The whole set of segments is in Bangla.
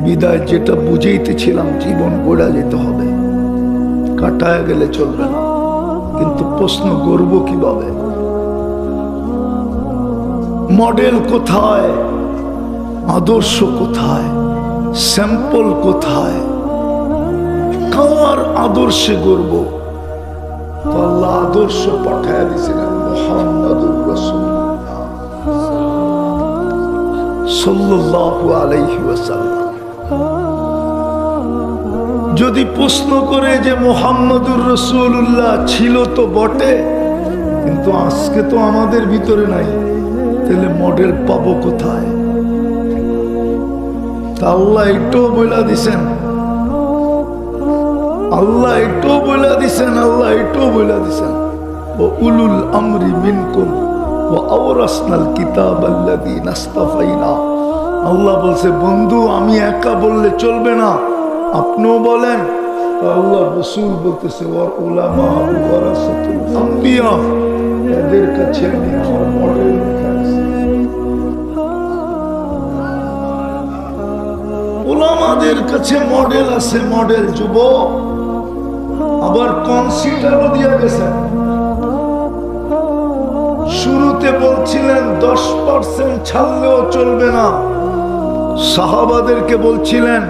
বিদায় যেটা বুঝাইতেছিলাম, জীবন গড়া যেতে হবে, কাটায় গেলে চলবে না। কিন্তু প্রশ্ন করব কিভাবে? মডেল কোথায়, আদর্শ কোথায়, স্যাম্পল কোথায়, কার আদর্শে গড়ব? তো আল্লাহ আদর্শ পাঠায় দিয়েছিলেন মুহাম্মাদুর রাসূলুল্লাহ সাল্লাল্লাহু আলাইহি ওয়াসাল্লাম। যদি প্রশ্ন করে যে মুহাম্মাদুর রাসূলুল্লাহ ছিল তো বটে, কিন্তু আজকে তো আমাদের ভিতরে নাই, তাহলে মডেল পাবো কোথায়? তা আল্লাহ এটাও বলে দিছেন, আল্লাহ এটাও বলে দিছেন, আল্লাহ এটাও বলে দিছেন, ও উলুল আমরি মিনকুম ওয়া আওরাসনাল কিতাবাল্লাযীনা ইসতাফাইনা। আল্লাহ বলছে, বন্ধু আমি একা বললে চলবে না, আপনিও বলেন। আল্লাহ রাসূল বলতেছে, ওয়াল উলামা ওয়ারাসাতুল আম্বিয়া, এদের কাছে আমি আমার মডেল রেখেছি। উলামাদের কাছে মডেল আছে, মডেল যুবক। আবার কনসিডারও দিয়ে গেছেন। শুরুতে বলছিলেন 10% ছাড়লেও চলবে না, সাহাবাদেরকে বলছিলেন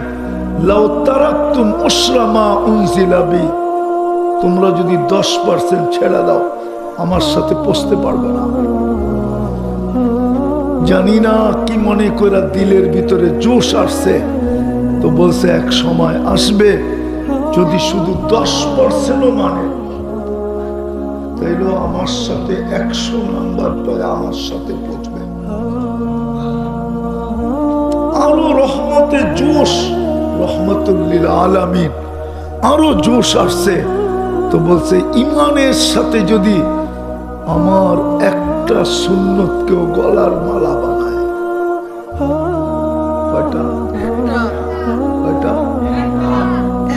লাউ তারাকতুম উশরা মা উনজিলা বি, তোমরা যদি 10% ছেড়ে দাও আমার সাথে পৌঁছতে পারবে না। জানি না কি মনে করে দিলের ভিতরে জোশ আসছে, তো বলছে এক সময় আসবে যদি শুধু 10%ও মানে, তাইলেও আমার সাথে 100 নাম্বার পরে আমার সাথে পৌঁছবে। আরো রহমতে জোশ, রহমতুল লিল আলামিন, আরো জোশ আসছে, তো বলছে ইমানের সাথে যদি আমার একটা সুন্নতকেও গলার মালা বানায়,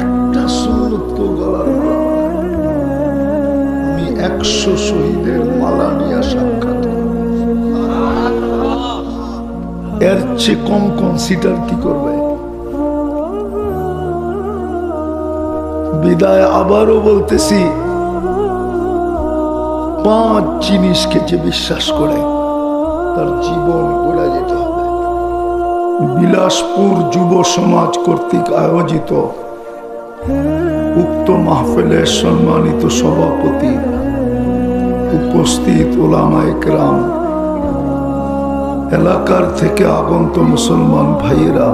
একটা সুন্নতকেও গলার মালা বানায়, আমি 100 শহীদের মালা নিয়ে সাক্ষাৎ করব। এর চেয়ে কম কনসিডার কি করবে? বিদায় আবারও বলতেছি, 5 জিনিসকে যে বিশ্বাস করে তার জীবন গড়ে যেতে হবে। বিলাসপুর যুব সমাজ কর্তৃক আয়োজিত উক্ত মাহফিলের সম্মানিত সভাপতি, উপস্থিত উলামায়ে কেরাম, এলাকার থেকে আগত মুসলমান ভাইয়েরা,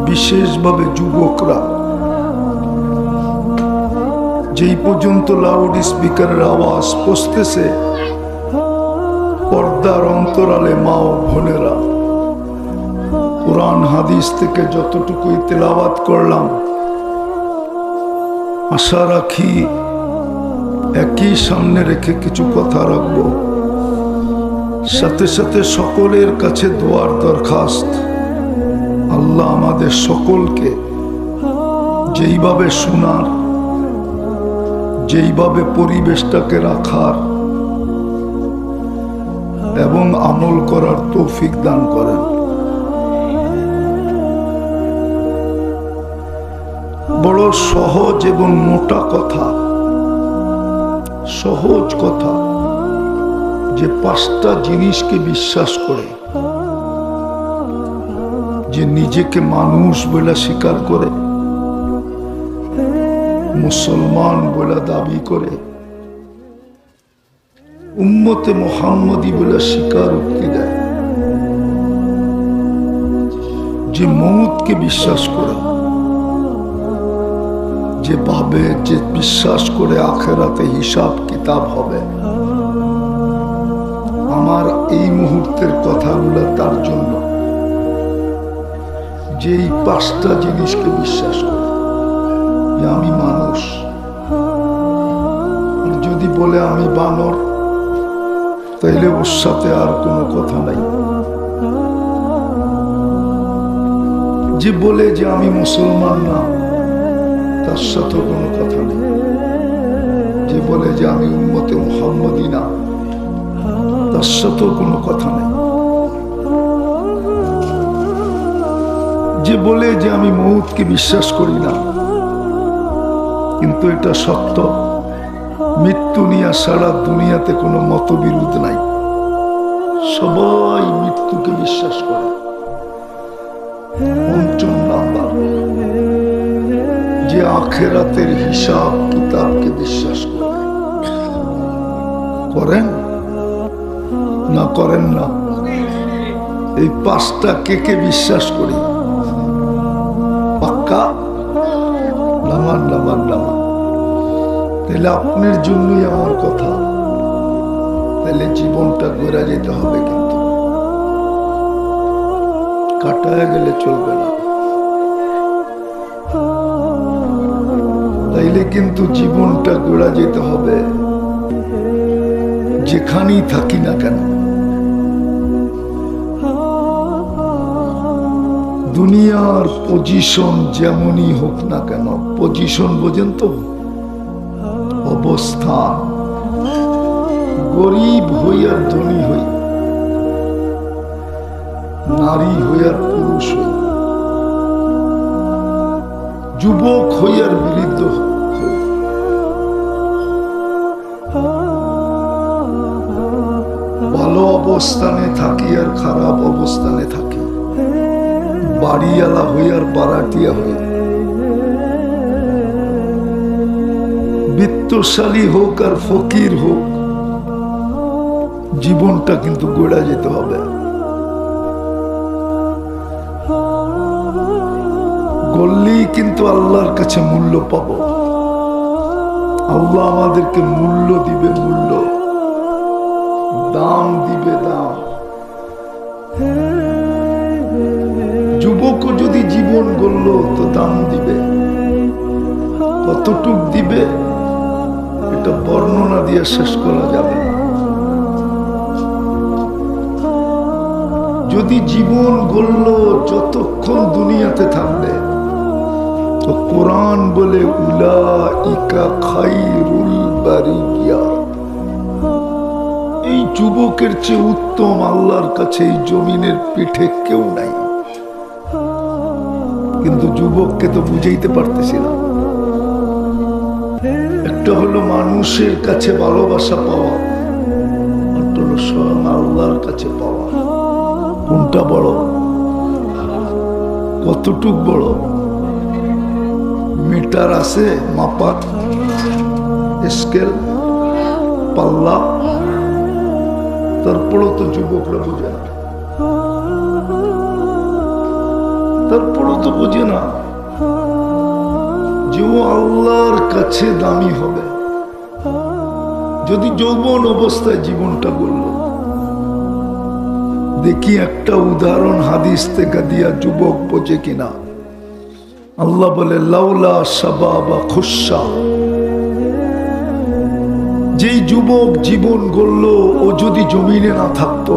বিশেষভাবে যুবকরা, যেই পর্যন্ত লাউড স্পিকারের আওয়াজ পৌঁছতেছে, পর্দার অন্তরালে মা ও বোনেরা, কুরআন হাদিস থেকে যতটুকুই তেলাওয়াত করলাম, আশা রাখি একই সামনে রেখে কিছু কথা রাখবো। সাথে সাথে সকলের কাছে দোয়ার দরখাস্ত, আল্লাহ আমাদের সকলকে যেইভাবে শোনার, যেইভাবে পরিবেশটাকে রাখার এবং আমল করার তৌফিক দান করেন। বড় সহজ এবং মোটা কথা, সহজ কথা, যে 5টা জিনিসকে বিশ্বাস করে, যে নিজেকে মানুষ বলে স্বীকার করে, মুসলমান বলে দাবি করে, উম্মতে মুহাম্মদী বলে স্বীকারোক্তি দেয়, যে মউতকে বিশ্বাস করে, যে ভাবে, যে বিশ্বাস করে আখেরাতে হিসাব কিতাব হবে। আমার এই মুহূর্তের কথাগুলো তার জন্য, যে এই 5টা জিনিসকে বিশ্বাস করে, যে আমি মানুষ। যদি বলে আমি বানর, তাইলে ওর সাথে আর কোনো কথা নাই। যে বলে যে আমি মুসলমান না, তার সাথে কোনো কথা নেই। যে বলে যে আমি উম্মতে মুহাম্মদী না, তার সাথেও কোনো কথা নেই। যে বলে যে আমি মউতকে বিশ্বাস করি না, কিন্তু এটা সত্য, মৃত্যু নিয়ে সারা দুনিয়াতে কোনো মতবিরোধ নাই, সবাই মৃত্যুকে বিশ্বাস করে। পঞ্চম নাম্বার, যে আখেরাতের হিসাব কিতাবকে বিশ্বাস করে। করেন না করেন না? এই পাঁচটা কে কে বিশ্বাস করি? পাক্কা? নামান নামান নামান। তাহলে আপনার জন্যই আমার কথা, তাহলে জীবনটা ঘোরা যেতে হবে, কিন্তু কাটায় গেলে চলবে না। তাইলে কিন্তু জীবনটা ঘোরা যেতে হবে যেখানেই থাকি না কেন। দুনিয়ার পজিশন যেমনই হোক না কেন, পজিশন বোঝেন তো, অবস্থান, গরিব হই আর ধনী হই, নারী হই আর পুরুষ হই, যুবক হই আর বৃদ্ধ হই, ভালো অবস্থানে থাকি আর খারাপ অবস্থানে থাকি, বাড়িওয়ালা হই আর বারাটিয়া হই, বিত্তশালী হোক আর ফকির হোক, জীবনটা কিন্তু গড়া যেতে হবে। গড়লেই কিন্তু আল্লাহর কাছে মূল্য পাব। আল্লাহ আমাদেরকে মূল্য দিবে, মূল্য, দাম দিবে, দাম। যুবকও যদি জীবন গড়ল তো দাম দিবে, কতটুক দিবে এটা বর্ণনা দিয়ে শেষ করা যাবে না। যদি জীবন গড়ল যতক্ষণ দুনিয়াতে থাকবে, তো কোরআন বলে উলাইকা খায়রুল বারিয়া, এই যুবকের চেয়ে উত্তম আল্লাহর কাছে এই জমিনের পিঠে কেউ নাই। কিন্তু যুবককে তো বুঝাইতে পারতেছি না। একটা হলো মানুষের কাছে ভালোবাসা পাওয়া, একটা হলো স্বয়ং আল্লাহর কাছে পাওয়া। কোনটা বড়? কতটুক বড়? মিটার আছে মাপার, স্কেল, পাল্লা, তারপরও তো যুবকরা বোঝে না, তারপরও তো বোঝে না যে ও আল্লাহর কাছে দামি হবে যদি যৌবন অবস্থায় জীবনটা গড়ল। দেখি একটা উদাহরণ হাদিস থেকে দিয়া যুবক বোঝে কিনা। আল্লাহ বলে লাউলা শাবাবা খুশা, যেই যুবক জীবন গড়ল ও যদি জমিনে না থাকতো,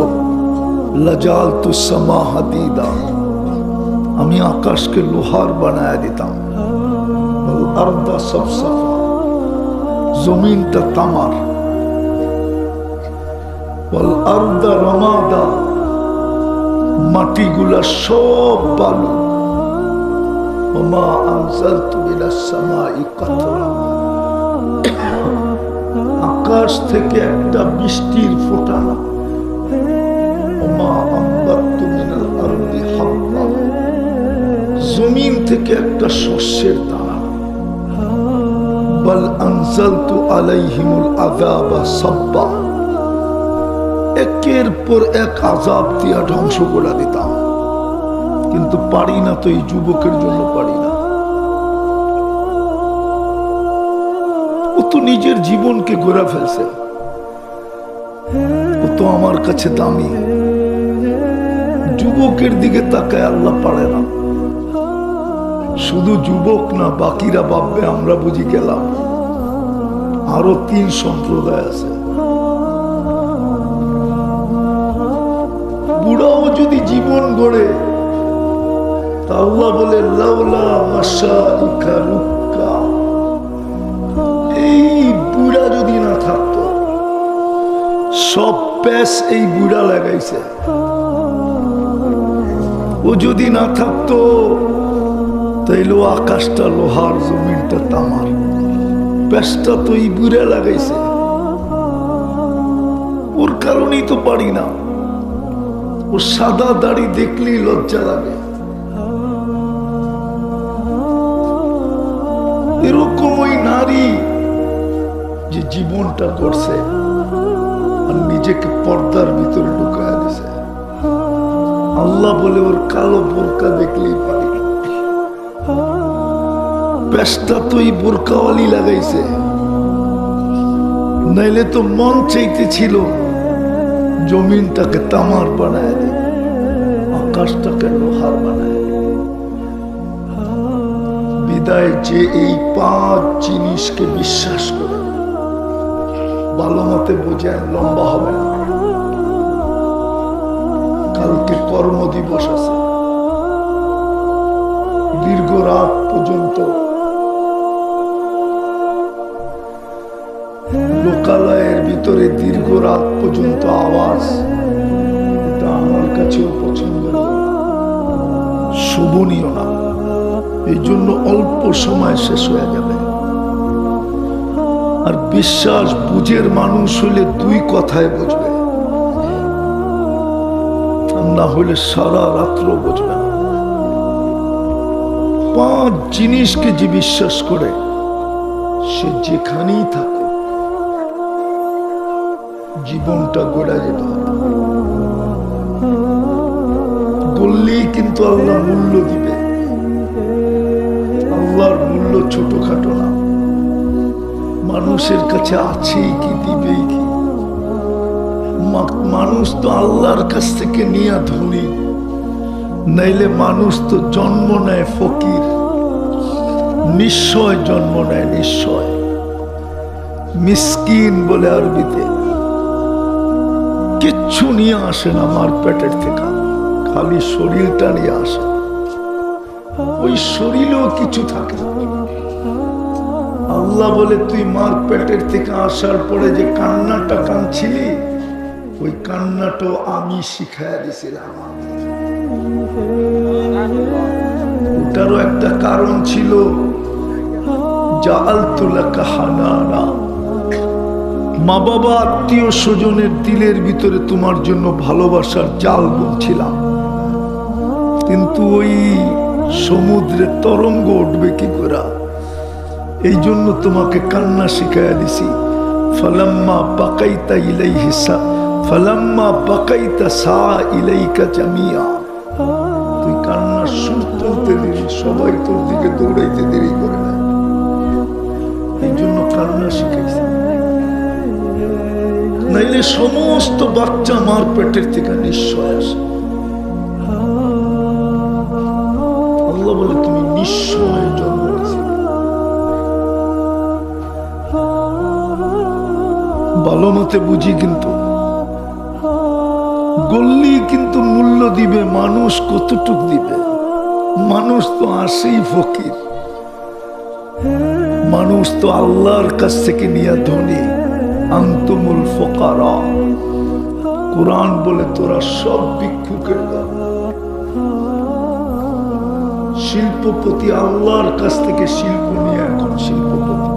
লাজালতু সামা হাদিদা, আমি আকাশকে লোহার বানায় দিতাম, আরদা সাফসাফা, জমিনটা তামার, ওয়াল আরদা রামাদা, মাটিগুলা সব বালু, ওমা আনজালতু মিনাস সামাই কাতরা, আকাশ থেকে একটা বৃষ্টির ফোঁটা না, ওমা আনবাতু মিনাল আরদি হাব্বা, জমিন থেকে একটা শস্যের দানা, বাল আনজালতু আলাইহিমুল আযাবা সাব্বা, একের পর এক আযাব দিয়া ধ্বংস করে দিতাম। কিন্তু পারি না তো, এই যুবকের জন্য পারি না। ও তো নিজের জীবনকে গড়া ফেলছে, ও তো আমার কাছে দামি। যুবকের দিকে তাকায় আল্লাহ পারে না। শুধু যুবক না, বাকিরা ভাববে আমরা বুঝি গেলাম। আরো 3 সম্প্রদায় আছে। বুড়াও যদি জীবন গড়ে, তা আল্লাহ বলে লাউলা মাশাইকা রুক্কা, এই বুড়া যদি না থাকতো, সব প্যাস এই বুড়া লাগাইছে, ও ও যদি না থাকতো তাইলে আকাশটা লোহার, জমিনটা তামার। পেশটা তো ইবুরে লাগাইছে, ওর কারণেই তো পারি না। ও সাদা দাড়ি দেখলেই লজ্জা লাগে। এরকম ওই নারী যে জীবনটা করছে আর নিজেকে পর্দার ভিতরে ঢুকায় দিছে, আল্লাহ বলে ওর কালো বোরকা দেখলেই পারি। পেশটা তো এই বোরকাওয়ালি লাগাইছে, নাইলে তো মন চাইতেছিল জমিনটাকে তামার বানায় দে, আকাশটাকে লোহার বানায় দে। বিদায় যে এই 5 জিনিসকে বিশ্বাস করে, ভালো মতে বোঝেন, লম্বা হবে না। কালকে কর্মদিবস আছে, দীর্ঘ রাত পর্যন্ত লোকালয়ের ভিতরে দীর্ঘ রাত পর্যন্ত আওয়াজ, এটা আমার কাছেও পছন্দ না, শোভনীয় না। এই জন্য অল্প সময় শেষ হয়ে যাবে। আর বিশ্বাস বুঝের মানুষ হলে 2 কথায় বুঝবে, না হলে সারা রাত্র বুঝবে না। 5 জিনিসকে যে বিশ্বাস করে সে যেখানেই থাকে জীবনটা গড়া যেতে হবে। গড়লেই কিন্তু আল্লাহ মূল্য দিবে। আল্লাহর মূল্য ছোটখাটো না, মানুষের কাছে আছেই কি, দিবেই কি। মানুষ তো আল্লাহর কাছ থেকে নিয়ে ধনী, নাইলে মানুষ তো জন্ম নেয় ফকির, নিশ্চয় জন্ম নেয়, নিশ্চয় মিসকিন বলে আরবিতে। কিচ্ছু নিয়ে আসে না মার পেটের থেকে, খালি শরীরটা নিয়ে আসে। ওই শরীরেও কিছু থাকে। আল্লাহ বলে তুই মার পেটের থেকে আসার পরে যে কান্নাটা কাঁদছিলি, ওই কান্নাটাও আমি শিখাইয়া দিছিলাম। ওটারও একটা কারণ ছিল, জাআলতু লাকা হানানা, মা বাবা আত্মীয় স্বজনের দিলের ভিতরে তোমার জন্য ভালোবাসার জাল বুনছিলাম। কিন্তু ওই সমুদ্রে তরঙ্গ উঠবে কি করে, এই জন্য তোমাকে কান্না শিখাইয়া দিছি। ফালাম্মা বাকাইতা ইলাইহি ফালাম্মা বাকাইতা সা ইলাইকা জামিয়া, তুই কান্নার সুর তুলতে দিলি, সবাই তোর দিকে দৌড়াইতে দেরি করে না, এই জন্য কান্না শিখাইছি। নাইলে সমস্ত বাচ্চা মার পেটের থেকে নিশ্চয় আসে। আল্লাহ বলে তুমি নিশ্চয় জন্ম নিয়েছি। ভালো মতে বুঝি, কিন্তু গল্লি কিন্তু মূল্য দিবে মানুষ কতটুক দিবে। মানুষ তো আসেই ফকির, মানুষ তো আল্লাহর কাছ থেকে নিয়ে ধনী। আনতুমুল ফুকারা, কুরআন বলে তোরা সব ভিক্ষুকের দল। শিল্পপতি আল্লাহর কাছ থেকে শিল্প নিয়ে এখন শিল্পপতি,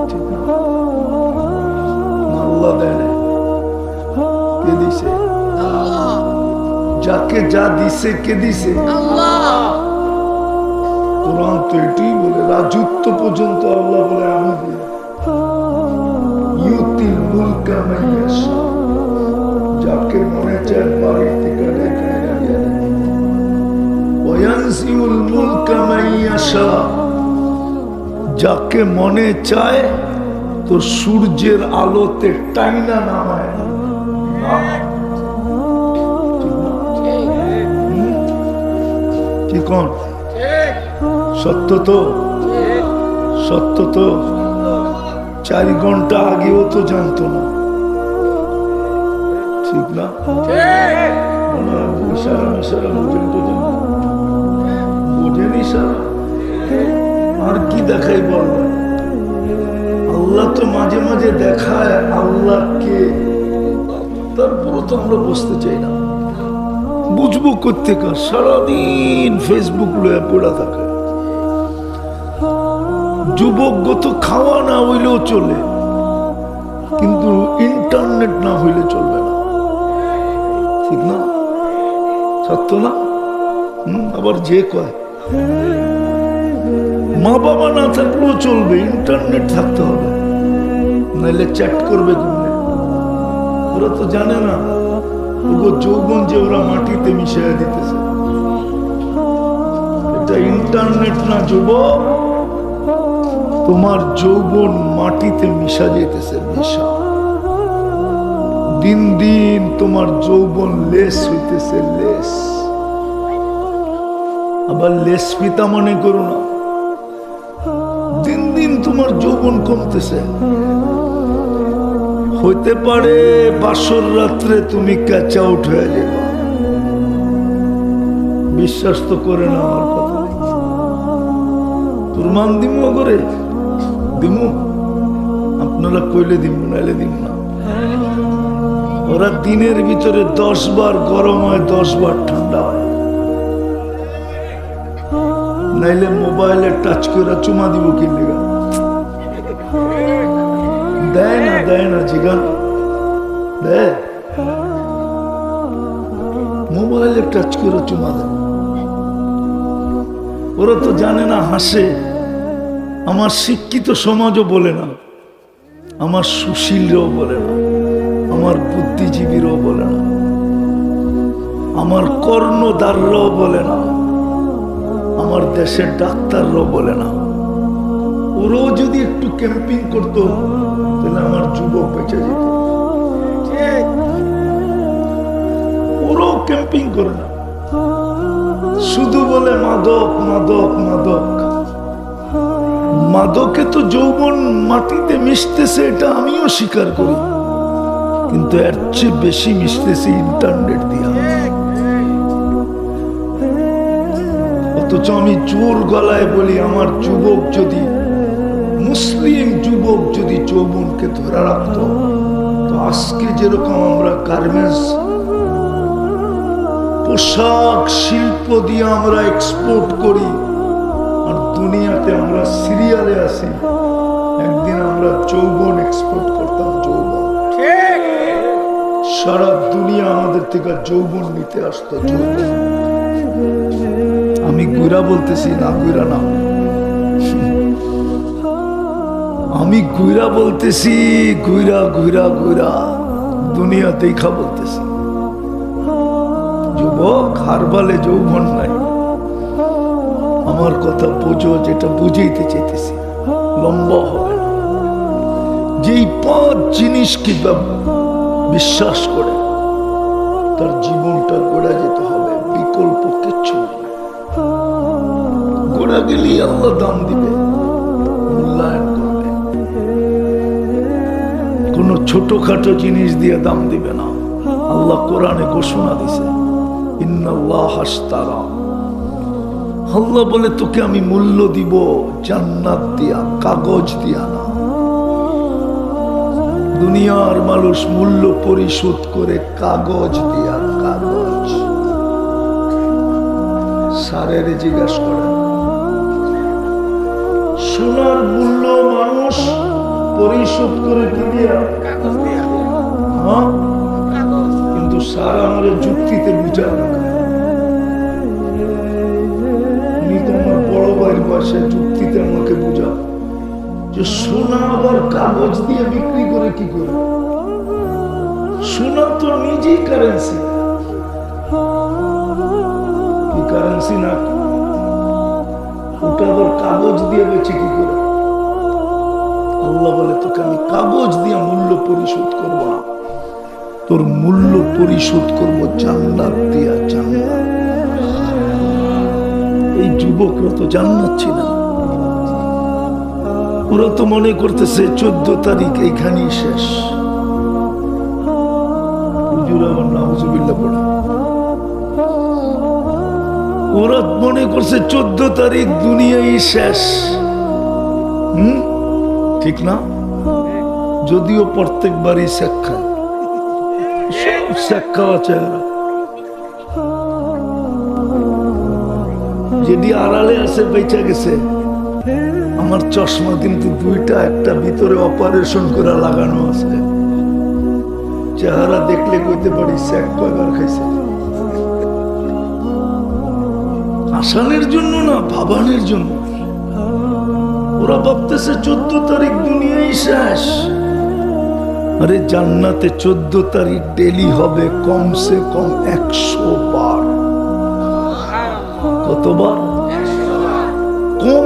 ঠিক না? আল্লাহ দেয় না, কে দিছে? যাকে যা দিছে কে দিছে? কোরআন তো এটাই বলে, রাজত্ব পর্যন্ত আল্লাহ বলে আমি দিই। ইউতিল মুলকা মান ইয়াশা, যাকে মনে চায় বাড়ির থেকে ডেকে এনে দিয়ে দেয়। ওয়ায়ানসিউল মুলকা মান ইয়াশা, যাকে মনে চায় তো সূর্যের আলোতে টাইনা নামায়। কি কোন সত্য তো? সত্য তো? 4 ঘন্টা আগেও তো জানতো না, ঠিক না? বোঝেনি সারা, আর কি দেখাই বলবেন? আল্লাহ তো মাঝে মাঝে দেখায় আল্লাহকে, তারপরও তো আমরা বুঝতে চাই না। বুঝবো কোত্থেকার? সারাদিন ফেসবুক লয়ে পড়া থাকে। যুবক তো খাওয়া না হইলেও চলে, কিন্তু ইন্টারনেট না হইলে চলবে না। ঠিক না? সত্য না? আবার যে কয় মা বাবা না থাকলেও চলবে, ইন্টারনেট থাকতে হবে, নাইলে চ্যাট করবে ঘুমে। ওরা তো জানে না যৌবন যে ওরা মাটিতে মিশিয়ে দিতেছে। এটা ইন্টারনেট না যুবক, তোমার যৌবন মাটিতে মিশা যেতেছে। মিশা দিন দিন তোমার যৌবন লেস হইতেছে, লেস। আবার লেস পিতা মনে করো না, দিন দিন তোমার যৌবন কমতেছে। হইতে পারে বাসর রাত্রে তুমি ক্যাচ আউট হয়ে যাবে। বিশ্বাস তো করে না আমার কথা। তোর মান দিম করে দিমু, আপনারা কইলে দিমু, নাইলে দিম না। ওরা দিনের ভিতরে 10 বার গরম হয়, 10 বার ঠান্ডা হয়। নাইলে মোবাইলে টাচ করে চুমা দিব কি লেগা? দেয় না জিগান দেয়। মোবাইলে টাচ করে চুমা দেয়। ওরা তো জানে না, হাসে। আমার শিক্ষিত সমাজও বলে না, আমার সুশীলরাও বলে না, আমার বুদ্ধিজীবীরাও বলে না, আমার কর্ণধাররাও বলে না, আমার দেশের ডাক্তাররাও বলে না। ওরাও যদি একটু ক্যাম্পিং করতো তাহলে আমার যুবক বেঁচে যেত। ওরাও ক্যাম্পিং করে না, শুধু বলে মাদক মাদক মাদক। মাদকে তো যৌবন মাটিতে মিশতেছে, এটা আমিও স্বীকার করি, কিন্তু এর চেয়ে বেশি মিশতেছে ইন্টারনেট দিয়া। অথচ আমি জোর গলায় বলি, আমার যুবক যদি, মুসলিম যুবক যদি যৌবনকে ধরে রাখতো, তো আজকে যেরকম আমরা গার্মেন্টস পোশাক শিল্প দিয়ে আমরা এক্সপোর্ট করি, আর দুনিয়াতে আমরা সিরিয়ালে আছি, একদিন আমরা যৌবন এক্সপোর্ট করতাম। যৌবন, সারা দুনিয়া আমাদের থেকে যৌবন নিতে আসতো। যৌবন, আমি গুইরা বলতেছি না, গুইরা না, আমি গুইরা বলতেছি, গুইরা গুইরা গুইরা দুনিয়া দেখা বলতেছি। যুবক, হারবালে যৌবন নাই। আমার কথা বোঝো, যেটা বুঝাইতে চাইতেছি, লম্বা হবে না। যেই 5 জিনিসকে বিশ্বাস করে তার জীবনটা গড়া যেতে হবে, বিকল্প কিচ্ছু নেই। গড়া গেলেই আল্লাহ দাম দিবে, মূল্যায়ন করবে। কোন ছোটখাটো জিনিস দিয়ে দাম দিবে না। আল্লাহ কোরআনে ঘোষণা দিছে, ইন্নাল্লাহ আশতারা, আল্লাহ বলে তোকে আমি মূল্য দিব জান্নাত দিয়া, কাগজ দিয়া না। দুনিয়ার মানুষ মূল্য পরিশোধ করে কাগজ দিয়া, কাগজ। সারের জিজ্ঞাসা করে, সোনার মূল্য মানুষ পরিশোধ করে কি দিয়া? কাগজ দিয়া। হ্যাঁ, কিন্তু সারা আমার যুক্তিতে বুঝা না। তোমার বড় ভাইয়ের পাশে যুক্তিতে আমাকে বুঝা যে সোনা আবার কাগজ দিয়ে বিক্রি করে কি করে? সোনা তো নিজেই কারেন্সি, কি কারেন্সি না? ওটা আবার কাগজ দিয়ে বেচে কি করে? আল্লাহ বলে তোকে আমি কাগজ দিয়ে মূল্য পরিশোধ করব না, তোর মূল্য পরিশোধ করব জান্নাত দিয়া, জান্নাত। এই যুবকরা তো জান্নাচ্ছি না, ওরা তো মনে করতেছে 14 তারিখ এইখানেই শেষ। ওরা মনে করছে 14 তারিখ দুনিয়াই শেষ। ঠিক না? যদিও প্রত্যেকবারই শেখ খায়, সব শেখ খাওয়া চেহারা। যেটি আড়ালে আছে বেঁচে গেছে। আমার চশমা কিন্তু দুইটা, একটা ভিতরে অপারেশন করে লাগানো আছে। চেহারা দেখলে কইতে পারি স্যাক কয়বার খাইছে। আসানের জন্য না, ভাবানের জন্য। ওরা ভাবতেছে 14 তারিখ দুনিয়াই শেষ। আরে জান্নাতে 14 তারিখ ডেলি হবে কমসে কম 100 বার। কতবার? কম